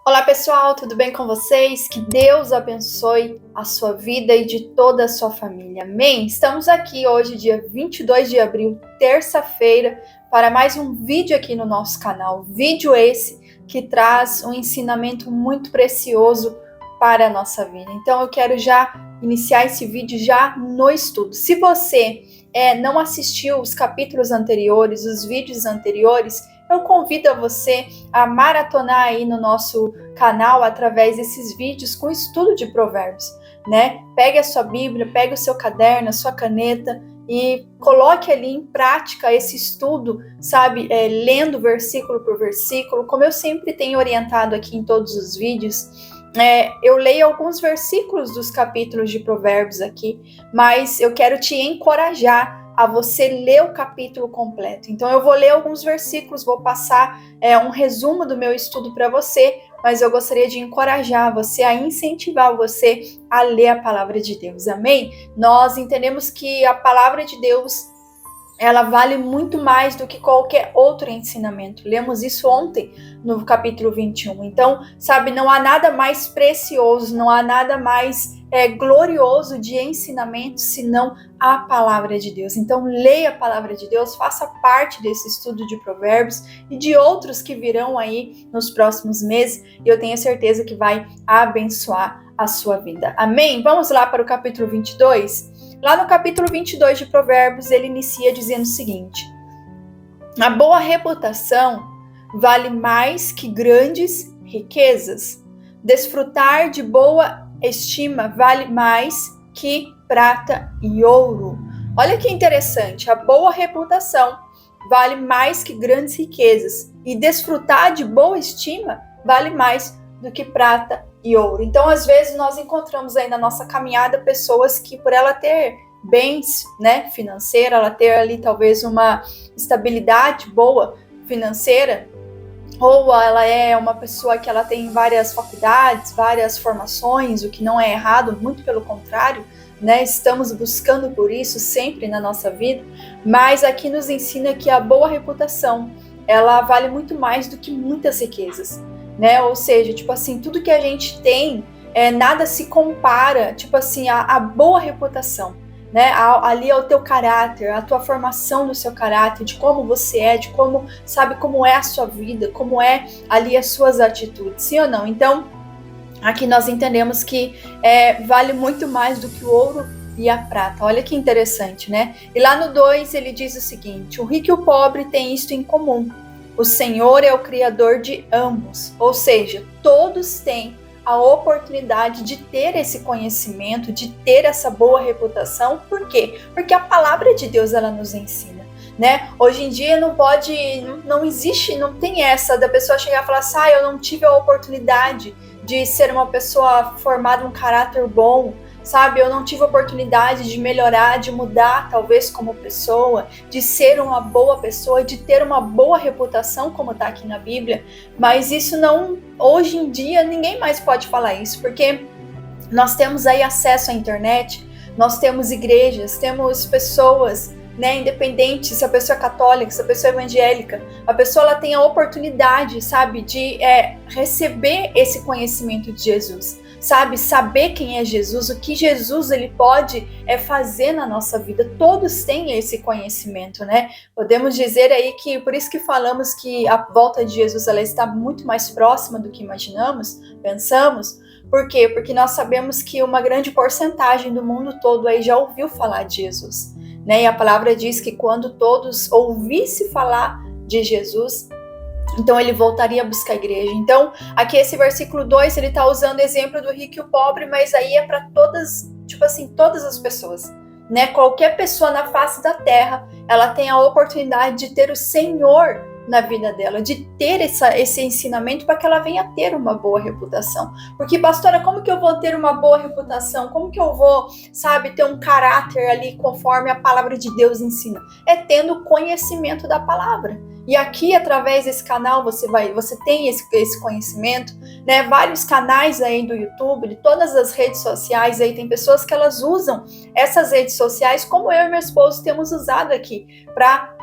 Olá pessoal, tudo bem com vocês? Que Deus abençoe a sua vida e de toda a sua família. Amém? Estamos aqui hoje, dia 22 de abril, terça-feira, para mais um vídeo aqui no nosso canal. Vídeo esse que traz um ensinamento muito precioso para a nossa vida. Então eu quero já iniciar esse vídeo já no estudo. Se você não assistiu os capítulos anteriores, os vídeos anteriores, eu convido a você a maratonar aí no nosso canal através desses vídeos com estudo de provérbios, né? Pegue a sua Bíblia, pegue o seu caderno, a sua caneta e coloque ali em prática esse estudo, sabe? Lendo versículo por versículo, como eu sempre tenho orientado aqui em todos os vídeos. Eu leio alguns versículos dos capítulos de provérbios aqui, mas eu quero te encorajar a você ler o capítulo completo. Então eu vou ler alguns versículos, vou passar um resumo do meu estudo para você, mas eu gostaria de encorajar você, a incentivar você a ler a palavra de Deus, amém? Nós entendemos que a palavra de Deus, ela vale muito mais do que qualquer outro ensinamento. Lemos isso ontem no capítulo 21. Então, sabe, não há nada mais precioso, não há nada mais glorioso de ensinamento senão a palavra de Deus. Então, leia a palavra de Deus, faça parte desse estudo de provérbios e de outros que virão aí nos próximos meses, e eu tenho certeza que vai abençoar a sua vida. Amém? Vamos lá para o capítulo 22? Lá no capítulo 22 de Provérbios, ele inicia dizendo o seguinte: a boa reputação vale mais que grandes riquezas. Desfrutar de boa estima vale mais que prata e ouro. Olha que interessante, a boa reputação vale mais que grandes riquezas. E desfrutar de boa estima vale mais do que prata e ouro. Então, às vezes, nós encontramos aí na nossa caminhada pessoas que, por ela ter bens, né, financeira, ela ter ali talvez uma estabilidade boa financeira, ou ela é uma pessoa que ela tem várias faculdades, várias formações, o que não é errado, muito pelo contrário, né, estamos buscando por isso sempre na nossa vida, mas aqui nos ensina que a boa reputação, ela vale muito mais do que muitas riquezas, né? Ou seja, tipo assim, tudo que a gente tem, nada se compara, tipo assim, a boa reputação, né? Ali é o teu caráter, a tua formação do seu caráter, de como você é, de como, sabe, como é a sua vida, como é ali as suas atitudes, sim ou não? Então, aqui nós entendemos que vale muito mais do que o ouro e a prata. Olha que interessante, né? E lá no 2 ele diz o seguinte: o rico e o pobre têm isto em comum. O Senhor é o Criador de ambos, ou seja, todos têm a oportunidade de ter esse conhecimento, de ter essa boa reputação. Por quê? Porque a palavra de Deus, ela nos ensina, né? Hoje em dia não existe, não tem essa da pessoa chegar e falar assim, eu não tive a oportunidade de ser uma pessoa formada, um caráter bom, sabe? Eu não tive a oportunidade de melhorar, de mudar, talvez, como pessoa, de ser uma boa pessoa, de ter uma boa reputação, como está aqui na Bíblia. Mas isso não, hoje em dia, ninguém mais pode falar isso, porque nós temos aí acesso à internet, nós temos igrejas, temos pessoas, né, independente se a pessoa é católica, se a pessoa é evangélica, a pessoa ela tem a oportunidade, sabe, de receber esse conhecimento de Jesus. Sabe, saber quem é Jesus, o que Jesus ele pode fazer na nossa vida. Todos têm esse conhecimento, né? Podemos dizer aí que, por isso que falamos que a volta de Jesus ela está muito mais próxima do que imaginamos, pensamos. Por quê? Porque nós sabemos que uma grande porcentagem do mundo todo aí já ouviu falar de Jesus, né? E a palavra diz que quando todos ouvissem falar de Jesus, então ele voltaria a buscar a igreja. Então, aqui esse versículo 2, ele está usando o exemplo do rico e o pobre, mas aí é para todas, tipo assim, todas as pessoas, né? Qualquer pessoa na face da terra, ela tem a oportunidade de ter o Senhor na vida dela, de ter esse ensinamento para que ela venha a ter uma boa reputação. Porque, pastora, como que eu vou ter uma boa reputação? Como que eu vou, sabe, ter um caráter ali conforme a palavra de Deus ensina? É tendo conhecimento da palavra. E aqui, através desse canal, você tem esse conhecimento, né? Vários canais aí do YouTube, de todas as redes sociais aí, tem pessoas que elas usam essas redes sociais, como eu e meu esposo temos usado aqui, para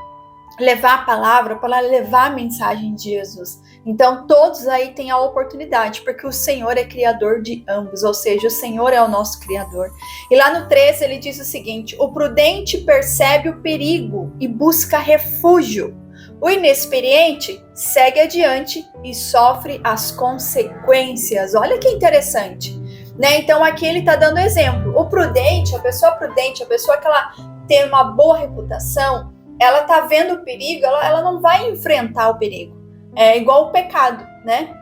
levar a palavra, para levar a mensagem de Jesus. Então, todos aí têm a oportunidade, porque o Senhor é criador de ambos, ou seja, o Senhor é o nosso criador. E lá no 13 ele diz o seguinte: o prudente percebe o perigo e busca refúgio. O inexperiente segue adiante e sofre as consequências. Olha que interessante, né? Então aqui ele está dando exemplo. O prudente, a pessoa que ela tem uma boa reputação, ela está vendo o perigo, ela não vai enfrentar o perigo. É igual o pecado, né?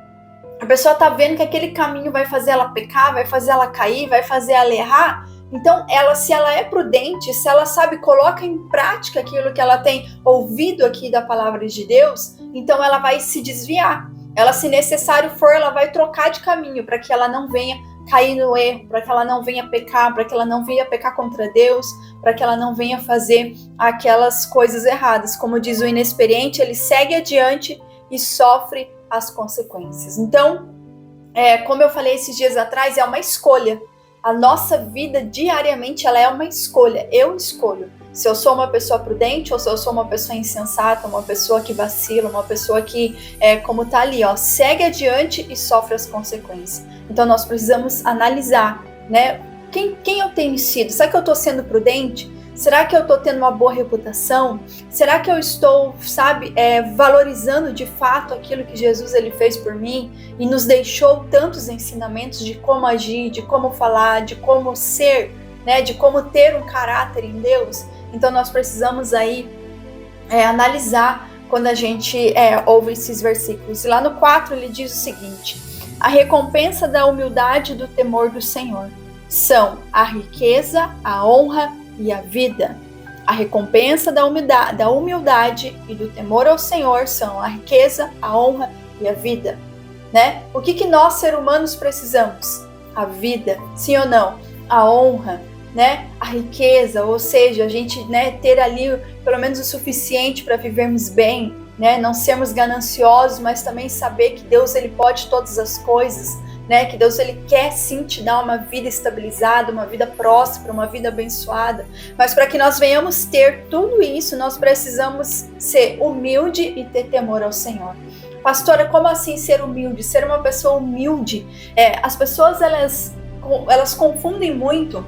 A pessoa está vendo que aquele caminho vai fazer ela pecar, vai fazer ela cair, vai fazer ela errar. Então, se ela é prudente, se ela sabe, coloca em prática aquilo que ela tem ouvido aqui da palavra de Deus, então ela vai se desviar. Ela, se necessário for, ela vai trocar de caminho para que ela não venha cair no erro, para que ela não venha pecar, para que ela não venha pecar contra Deus, para que ela não venha fazer aquelas coisas erradas. Como diz o inexperiente, ele segue adiante e sofre as consequências. Então, como eu falei esses dias atrás, é uma escolha. A nossa vida diariamente, ela é uma escolha. Eu escolho se eu sou uma pessoa prudente ou se eu sou uma pessoa insensata, uma pessoa que vacila, uma pessoa que, como tá ali, segue adiante e sofre as consequências. Então nós precisamos analisar, né? Quem eu tenho sido? Será que eu estou sendo prudente? Será que eu estou tendo uma boa reputação? Será que eu estou, valorizando de fato aquilo que Jesus ele fez por mim e nos deixou tantos ensinamentos de como agir, de como falar, de como ser, né? De como ter um caráter em Deus? Então nós precisamos aí analisar quando a gente ouve esses versículos. E lá no 4 ele diz o seguinte: a recompensa da humildade e do temor do Senhor são a riqueza, a honra e a vida. A recompensa da humildade e do temor ao Senhor são a riqueza, a honra e a vida, né? O que nós, seres humanos, precisamos? A vida, sim ou não? A honra, né? A riqueza, ou seja, a gente, né, ter ali pelo menos o suficiente para vivermos bem, né? Não sermos gananciosos, mas também saber que Deus ele pode todas as coisas, né? Que Deus ele quer sim te dar uma vida estabilizada, uma vida próspera, uma vida abençoada. Mas para que nós venhamos ter tudo isso, nós precisamos ser humilde e ter temor ao Senhor. Pastora, como assim ser humilde? Ser uma pessoa humilde? As pessoas elas confundem muito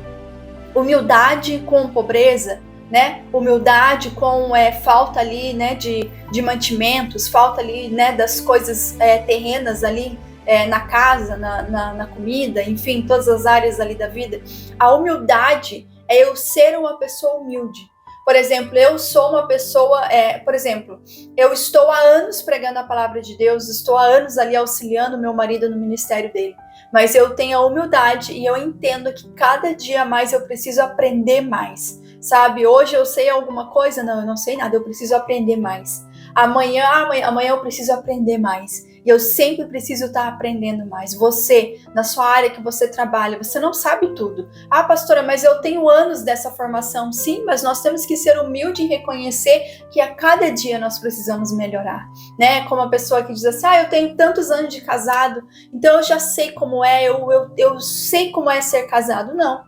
humildade com pobreza, né? Humildade com falta ali, né, de mantimentos, falta ali, né, das coisas terrenas ali, na casa, na comida, enfim, todas as áreas ali da vida. A humildade é eu ser uma pessoa humilde. Por exemplo, eu sou uma pessoa, eu estou há anos pregando a palavra de Deus, estou há anos ali auxiliando meu marido no ministério dele, mas eu tenho a humildade e eu entendo que cada dia mais eu preciso aprender mais, sabe? Hoje eu sei alguma coisa? Não, eu não sei nada, eu preciso aprender mais. Amanhã eu preciso aprender mais. E eu sempre preciso estar aprendendo mais. Você, na sua área que você trabalha, você não sabe tudo. Ah, pastora, mas eu tenho anos dessa formação. Sim, mas nós temos que ser humilde e reconhecer que a cada dia nós precisamos melhorar, né? Como a pessoa que diz assim, eu tenho tantos anos de casado, então eu já sei como é, eu sei como é ser casado. Não.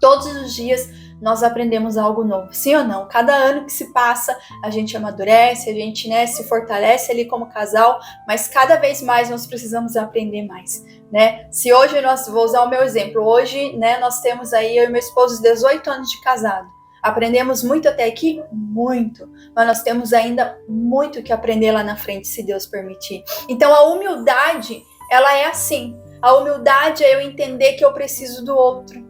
Todos os dias nós aprendemos algo novo, sim ou não? Cada ano que se passa, a gente amadurece, a gente, né, se fortalece ali como casal, mas cada vez mais nós precisamos aprender mais, né? Se hoje vou usar o meu exemplo, hoje, né, nós temos aí, eu e meu esposo, 18 anos de casado. Aprendemos muito até aqui? Muito, mas nós temos ainda muito que aprender lá na frente, se Deus permitir. Então a humildade, ela é assim, a humildade é eu entender que eu preciso do outro.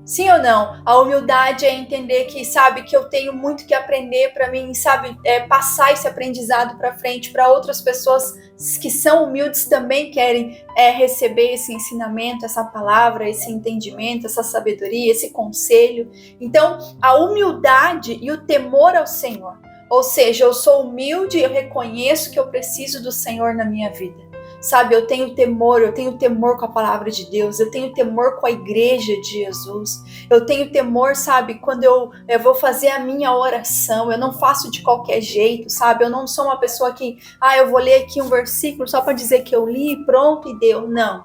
Sim ou não? A humildade é entender que, sabe, que eu tenho muito que aprender para mim, sabe, passar esse aprendizado para frente para outras pessoas que são humildes também querem receber esse ensinamento, essa palavra, esse entendimento, essa sabedoria, esse conselho. Então, a humildade e o temor ao Senhor. Ou seja, eu sou humilde e eu reconheço que eu preciso do Senhor na minha vida. Sabe, eu tenho temor com a palavra de Deus, eu tenho temor com a igreja de Jesus, eu tenho temor, sabe, quando eu vou fazer a minha oração, eu não faço de qualquer jeito, sabe, eu não sou uma pessoa que, eu vou ler aqui um versículo só para dizer que eu li, pronto e deu, não.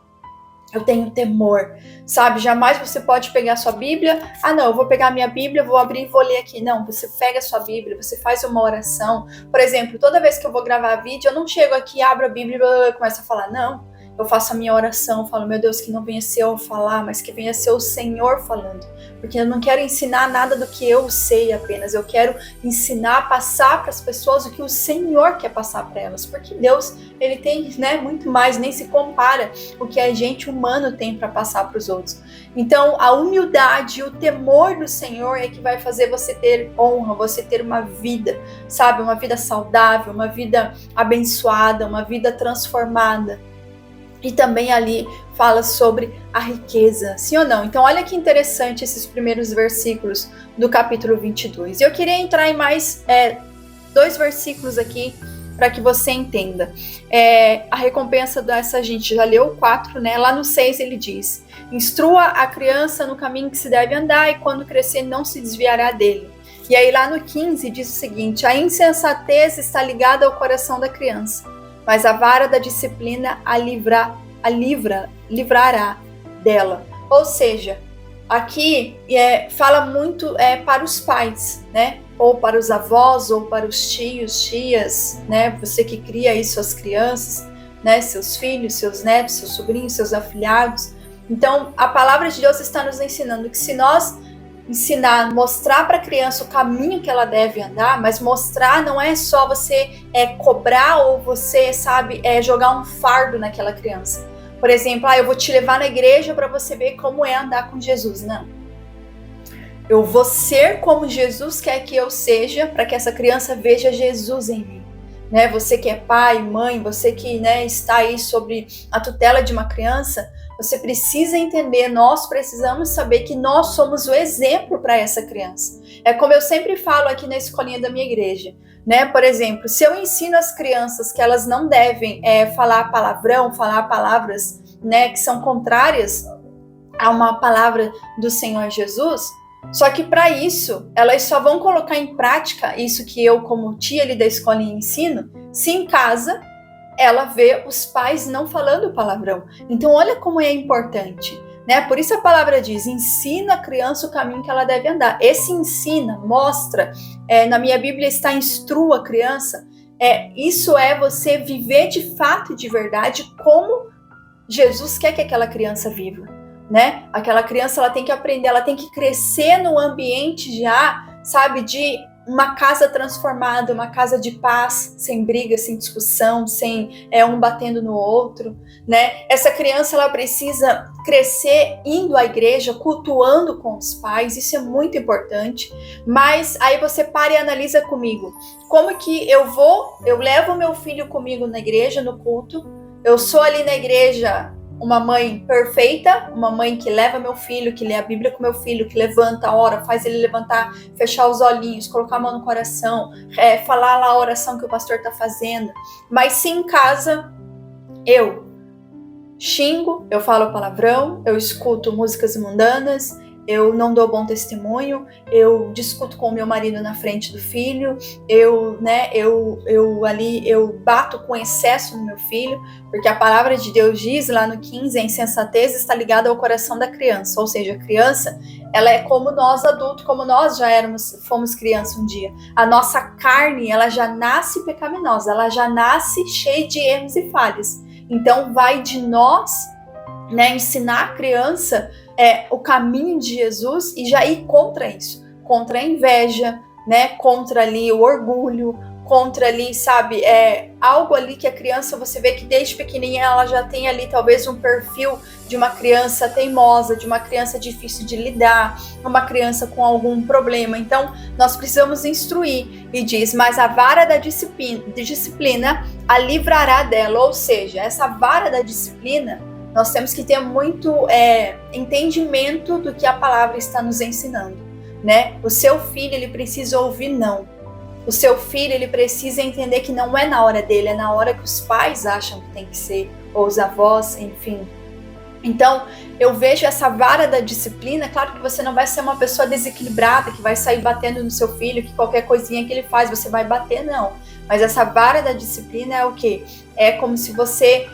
Eu tenho temor, sabe? Jamais você pode pegar a sua Bíblia. Ah, não, eu vou pegar a minha Bíblia, vou abrir e vou ler aqui. Não, você pega a sua Bíblia, você faz uma oração. Por exemplo, toda vez que eu vou gravar vídeo, eu não chego aqui, abro a Bíblia e começo a falar. Não, eu faço a minha oração, falo, meu Deus, que não venha ser eu falar, mas que venha ser o Senhor falando. Porque eu não quero ensinar nada do que eu sei apenas. Eu quero ensinar, passar para as pessoas o que o Senhor quer passar para elas. Porque Deus, Ele tem, né, muito mais, nem se compara o que a gente humano tem para passar para os outros. Então, a humildade e o temor do Senhor é que vai fazer você ter honra, você ter uma vida, sabe? Uma vida saudável, uma vida abençoada, uma vida transformada. E também ali fala sobre a riqueza, sim ou não? Então olha que interessante esses primeiros versículos do capítulo 22. E eu queria entrar em mais 2 versículos aqui para que você entenda. A recompensa dessa gente, já leu 4, né? Lá no 6 ele diz, instrua a criança no caminho que se deve andar e quando crescer não se desviará dele. E aí lá no 15 diz o seguinte, a insensatez está ligada ao coração da criança, mas a vara da disciplina a livrará dela. Ou seja, aqui fala muito para os pais, né? Ou para os avós, ou para os tios, tias, né? Você que cria aí suas crianças, né? Seus filhos, seus netos, seus sobrinhos, seus afilhados. Então, a palavra de Deus está nos ensinando que se nós ensinar, mostrar para a criança o caminho que ela deve andar, mas mostrar não é só você cobrar ou você, sabe, jogar um fardo naquela criança. Por exemplo, eu vou te levar na igreja para você ver como é andar com Jesus. Não. Eu vou ser como Jesus quer que eu seja para que essa criança veja Jesus em mim. Né? Você que é pai, mãe, você que, né, está aí sobre a tutela de uma criança, você precisa entender, nós precisamos saber que nós somos o exemplo para essa criança. É como eu sempre falo aqui na escolinha da minha igreja, né? Por exemplo, se eu ensino as crianças que elas não devem falar palavrão, falar palavras, né, que são contrárias a uma palavra do Senhor Jesus, só que para isso, elas só vão colocar em prática isso que eu, como tia ali da escolinha, ensino, se em casa ela vê os pais não falando palavrão. Então, olha como é importante, né? Por isso a palavra diz, ensina a criança o caminho que ela deve andar. Esse ensina, mostra, na minha Bíblia está instrua a criança, isso é você viver de fato e de verdade como Jesus quer que aquela criança viva, né? Aquela criança, ela tem que aprender, ela tem que crescer no ambiente já, sabe, de uma casa transformada, uma casa de paz, sem briga, sem discussão, sem um batendo no outro, né? Essa criança, ela precisa crescer indo à igreja, cultuando com os pais, isso é muito importante. Mas aí você para e analisa comigo, como que eu levo meu filho comigo na igreja, no culto, eu sou ali na igreja uma mãe perfeita, uma mãe que leva meu filho, que lê a Bíblia com meu filho, que levanta, ora, faz ele levantar, fechar os olhinhos, colocar a mão no coração, falar lá a oração que o pastor está fazendo. Mas se em casa eu xingo, eu falo palavrão, eu escuto músicas mundanas, eu não dou bom testemunho, eu discuto com o meu marido na frente do filho, eu bato com excesso no meu filho, porque a palavra de Deus diz lá no 15, a insensatez está ligada ao coração da criança, ou seja, a criança, ela é como nós adultos, como nós já fomos criança um dia. A nossa carne, ela já nasce pecaminosa, ela já nasce cheia de erros e falhas. Então vai de nós, né, ensinar a criança o caminho de Jesus e já ir contra isso, contra a inveja, né, contra ali o orgulho, contra ali, sabe, algo ali que a criança, você vê que desde pequenininha ela já tem ali talvez um perfil de uma criança teimosa, de uma criança difícil de lidar, uma criança com algum problema. Então, nós precisamos instruir, e diz, mas a vara da disciplina a livrará dela, ou seja, essa vara da disciplina, nós temos que ter muito entendimento do que a palavra está nos ensinando, né? O seu filho, ele precisa ouvir não. O seu filho, ele precisa entender que não é na hora dele, é na hora que os pais acham que tem que ser, ou os avós, enfim. Então, eu vejo essa vara da disciplina, claro que você não vai ser uma pessoa desequilibrada, que vai sair batendo no seu filho, que qualquer coisinha que ele faz, você vai bater, não. Mas essa vara da disciplina é o quê? É como se você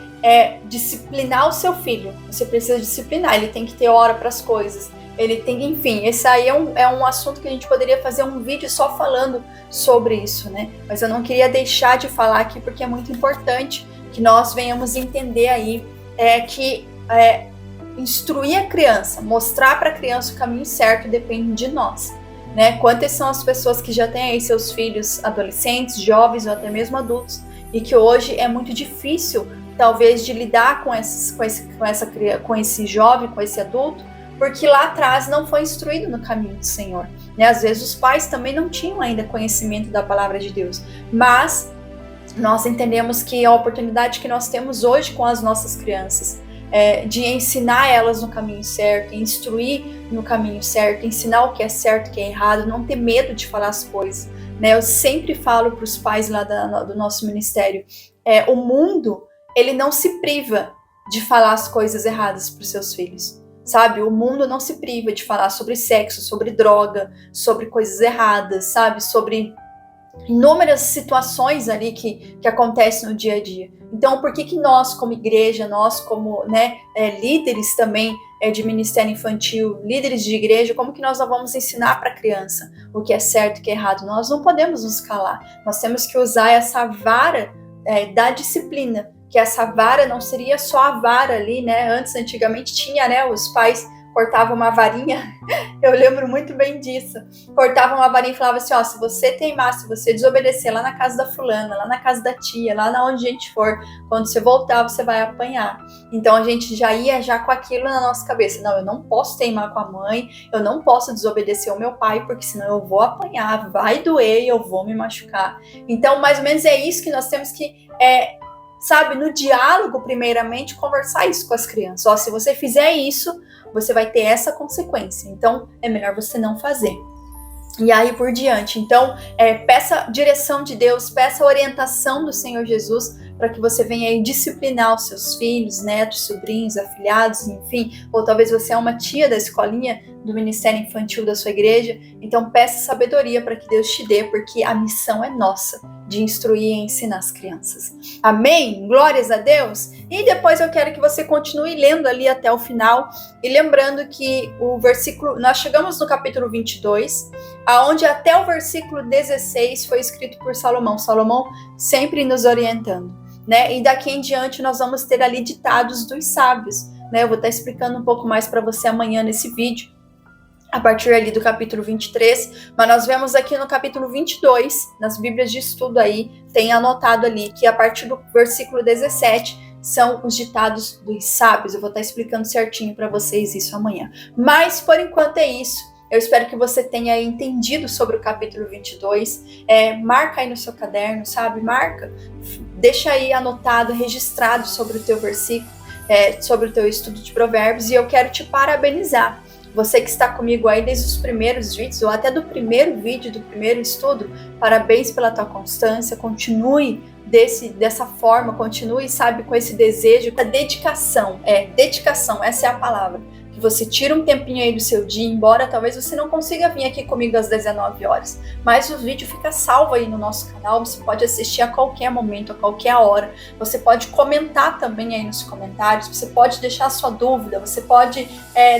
disciplinar o seu filho. Você precisa disciplinar, ele tem que ter hora para as coisas. Ele tem, enfim, esse aí é um assunto que a gente poderia fazer um vídeo só falando sobre isso, né? Mas eu não queria deixar de falar aqui porque é muito importante que nós venhamos entender aí que instruir a criança, mostrar para a criança o caminho certo depende de nós, né? Quantas são as pessoas que já têm aí seus filhos adolescentes, jovens ou até mesmo adultos e que hoje é muito difícil, talvez, de lidar com esse jovem, com esse adulto, porque lá atrás não foi instruído no caminho do Senhor, né? Às vezes os pais também não tinham ainda conhecimento da palavra de Deus, mas nós entendemos que a oportunidade que nós temos hoje com as nossas crianças de ensinar elas no caminho certo, instruir no caminho certo, ensinar o que é certo, o que é errado, não ter medo de falar as coisas, né? Eu sempre falo para os pais lá do nosso ministério, o mundo, ele não se priva de falar as coisas erradas para os seus filhos. Sabe, o mundo não se priva de falar sobre sexo, sobre droga, sobre coisas erradas, sabe, sobre inúmeras situações ali que acontecem no dia a dia. Então, por que nós, como igreja, nós como líderes também de ministério infantil, líderes de igreja, como que nós não vamos ensinar para a criança o que é certo e o que é errado? Nós não podemos nos calar, nós temos que usar essa vara da disciplina, que essa vara não seria só a vara ali, né? Antigamente tinha, né? Os pais cortavam uma varinha, eu lembro muito bem disso. Cortavam uma varinha e falavam assim, se você teimar, se você desobedecer lá na casa da fulana, lá na casa da tia, lá na onde a gente for, quando você voltar, você vai apanhar. Então a gente já ia com aquilo na nossa cabeça. Não, eu não posso teimar com a mãe, eu não posso desobedecer o meu pai, porque senão eu vou apanhar, vai doer e eu vou me machucar. Então, mais ou menos é isso que nós temos que sabe, no diálogo, primeiramente, conversar isso com as crianças. Se você fizer isso, você vai ter essa consequência. Então, é melhor você não fazer. E aí por diante. Então, peça direção de Deus, peça orientação do Senhor Jesus para que você venha aí disciplinar os seus filhos, netos, sobrinhos, afilhados, enfim. Ou talvez você é uma tia da escolinha do Ministério Infantil da sua igreja. Então, peça sabedoria para que Deus te dê, porque a missão é nossa, de instruir e ensinar as crianças. Amém? Glórias a Deus! E depois eu quero que você continue lendo ali até o final, e lembrando que o versículo, nós chegamos no capítulo 22, aonde até o versículo 16 foi escrito por Salomão. Salomão sempre nos orientando, né? E daqui em diante nós vamos ter ali ditados dos sábios, né? Eu vou estar explicando um pouco mais para você amanhã nesse vídeo, a partir ali do capítulo 23, mas nós vemos aqui no capítulo 22, nas Bíblias de estudo aí, tem anotado ali que a partir do versículo 17 são os ditados dos sábios. Eu vou estar explicando certinho para vocês isso amanhã. Mas, por enquanto é isso. Eu espero que você tenha entendido sobre o capítulo 22. Marca aí no seu caderno, sabe? Marca. Deixa aí anotado, registrado sobre o teu versículo, sobre o teu estudo de provérbios. E eu quero te parabenizar. Você que está comigo aí desde os primeiros vídeos, ou até do primeiro vídeo, do primeiro estudo, parabéns pela tua constância, continue dessa forma, continue, sabe, com esse desejo, com a dedicação, essa é a palavra, que você tira um tempinho aí do seu dia, embora talvez você não consiga vir aqui comigo às 19 horas, mas o vídeo fica salvo aí no nosso canal, você pode assistir a qualquer momento, a qualquer hora, você pode comentar também aí nos comentários, você pode deixar sua dúvida, você pode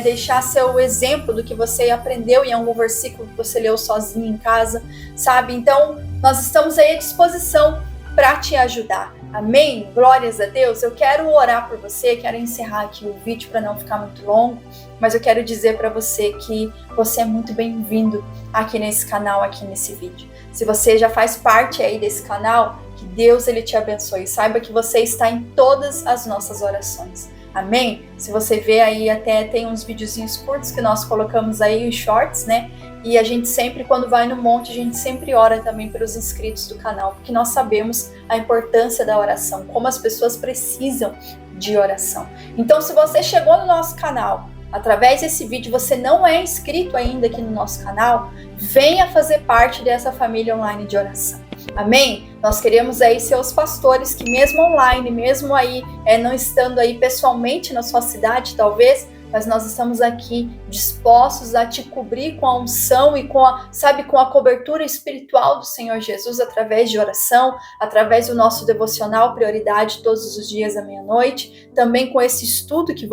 deixar seu exemplo do que você aprendeu em algum versículo que você leu sozinho em casa, sabe? Então, nós estamos aí à disposição para te ajudar. Amém? Glórias a Deus. Eu quero orar por você, quero encerrar aqui o vídeo para não ficar muito longo, mas eu quero dizer para você que você é muito bem-vindo aqui nesse canal, aqui nesse vídeo. Se você já faz parte aí desse canal, que Deus ele te abençoe. Saiba que você está em todas as nossas orações. Amém? Se você vê aí, até tem uns videozinhos curtos que nós colocamos aí, os shorts, né? E a gente sempre, quando vai no monte, a gente sempre ora também pelos inscritos do canal, porque nós sabemos a importância da oração, como as pessoas precisam de oração. Então, se você chegou no nosso canal, através desse vídeo, você não é inscrito ainda aqui no nosso canal, venha fazer parte dessa família online de oração. Amém? Nós queremos aí ser os pastores que mesmo online, mesmo aí não estando aí pessoalmente na sua cidade, talvez, mas nós estamos aqui dispostos a te cobrir com a unção e com a cobertura espiritual do Senhor Jesus, através de oração, através do nosso devocional Prioridade todos os dias à meia-noite, também com esse estudo que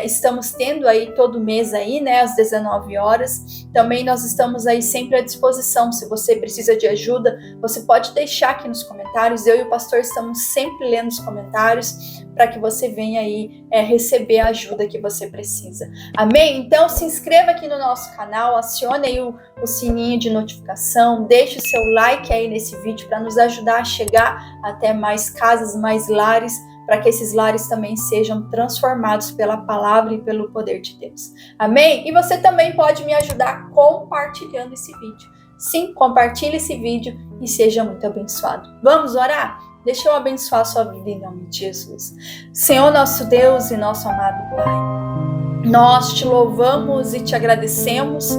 estamos tendo aí todo mês aí, né, às 19 horas. Também nós estamos aí sempre à disposição. Se você precisa de ajuda, você pode deixar aqui nos comentários. Eu e o pastor estamos sempre lendo os comentários para que você venha aí receber a ajuda que você precisa. Amém? Então se inscreva aqui no nosso canal, acione aí o sininho de notificação, deixe o seu like aí nesse vídeo para nos ajudar a chegar até mais casas, mais lares, para que esses lares também sejam transformados pela palavra e pelo poder de Deus. Amém? E você também pode me ajudar compartilhando esse vídeo. Sim, compartilhe esse vídeo e seja muito abençoado. Vamos orar? Deixa eu abençoar a sua vida em nome de Jesus. Senhor, nosso Deus e nosso amado Pai, nós te louvamos e te agradecemos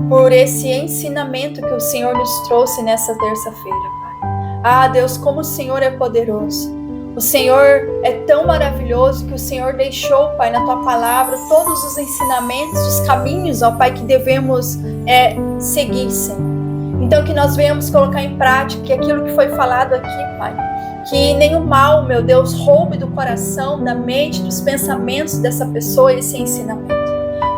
por esse ensinamento que o Senhor nos trouxe nessa terça-feira, Pai. Ah, Deus, como o Senhor é poderoso. O Senhor é tão maravilhoso que o Senhor deixou, Pai, na Tua palavra todos os ensinamentos, os caminhos, ó Pai, que devemos seguir, Senhor. Então que nós venhamos colocar em prática que aquilo que foi falado aqui, Pai, que nenhum mal, meu Deus, roube do coração, da mente, dos pensamentos dessa pessoa esse ensinamento.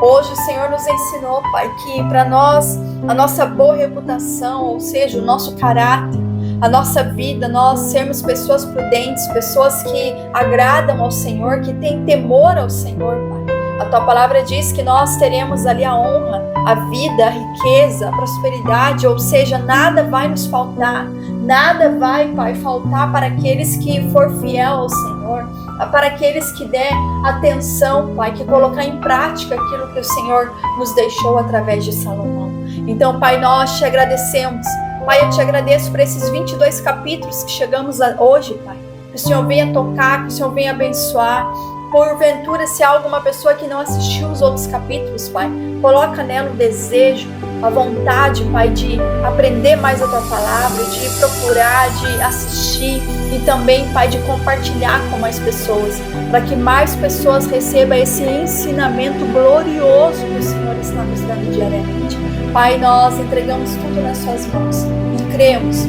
Hoje o Senhor nos ensinou, Pai, que para nós, a nossa boa reputação, ou seja, o nosso caráter, a nossa vida, nós sermos pessoas prudentes, pessoas que agradam ao Senhor, que têm temor ao Senhor, Pai. A Tua palavra diz que nós teremos ali a honra, a vida, a riqueza, a prosperidade, ou seja, nada vai nos faltar, nada vai, Pai, faltar para aqueles que for fiel ao Senhor, para aqueles que der atenção, Pai, que colocar em prática aquilo que o Senhor nos deixou através de Salomão. Então, Pai, nós te agradecemos. Pai, eu te agradeço por esses 22 capítulos que chegamos hoje, Pai. Que o Senhor venha tocar, que o Senhor venha abençoar. Porventura, se há alguma pessoa que não assistiu os outros capítulos, Pai, coloca nela o desejo, a vontade, Pai, de aprender mais a Tua palavra, de procurar, de assistir e também, Pai, de compartilhar com mais pessoas, para que mais pessoas recebam esse ensinamento glorioso que o Senhor está nos dando diariamente. Pai, nós entregamos tudo nas Suas mãos e cremos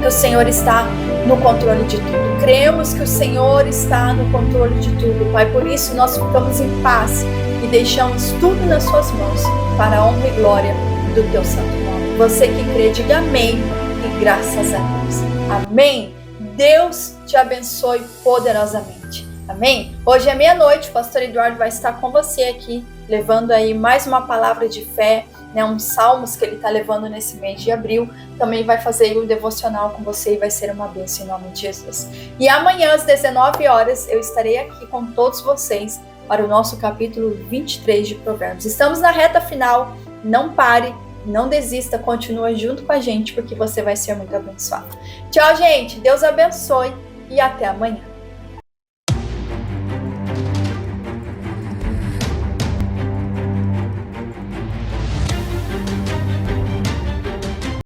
que o Senhor está no controle de tudo. Cremos que o Senhor está no controle de tudo, Pai. Por isso nós ficamos em paz e deixamos tudo nas Suas mãos para a honra e glória do Teu santo nome. Você que crê, diga amém e graças a Deus. Amém. Deus te abençoe poderosamente. Amém? Hoje é meia-noite, o pastor Eduardo vai estar com você aqui, levando aí mais uma palavra de fé, uns salmos que ele está levando nesse mês de abril. Também vai fazer o devocional com você e vai ser uma bênção em nome de Jesus. E amanhã às 19 horas eu estarei aqui com todos vocês para o nosso capítulo 23 de Provérbios. Estamos na reta final, não pare, não desista, continua junto com a gente porque você vai ser muito abençoado. Tchau, gente, Deus abençoe e até amanhã.